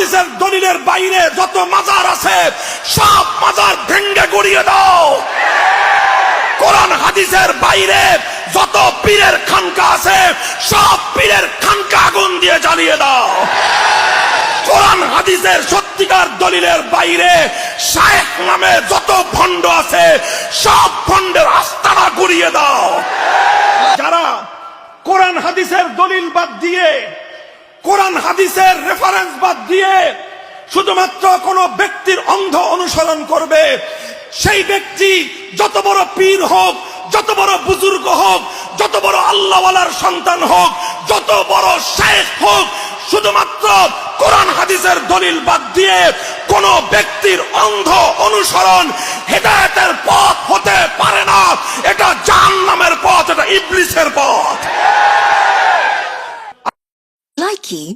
হাদিসের দলিলের বাইরে যত মাজার আছে সব মাজার ভেঙ্গে গুড়িয়ে দাও। কোরআন হাদিসের বাইরে যত পীরের খানকা আছে সব পীরের খানকা আগুন দিয়ে জ্বালিয়ে দাও। কোরআন হাদিসের সত্যিকার দলিলের বাইরে শায়েখ নামে যত ভণ্ড আছে সব ভণ্ডের আস্তানা গুড়িয়ে দাও। যারা কোরআন হাদিসের দলিল বাদ দিয়ে, কোরআন হাদিসের রেফারেন্স বাদ দিয়ে শুধুমাত্র কোন ব্যক্তির অন্ধ অনুসরণ করবে, সেই ব্যক্তি যত বড় পীর হোক, যত বড় বুজুর্গ হোক, যত বড় আল্লাহওয়ালার সন্তান হোক, যত বড় শায়েখ হোক, শুধুমাত্র কোরআন হাদিসের দলিল বাদ দিয়ে কোন ব্যক্তির অন্ধ অনুসরণ হেদায়েতের পথ হতে পারে না। এটা জাহান্নামের পথ, এটা ইবলিসের পথ। Likey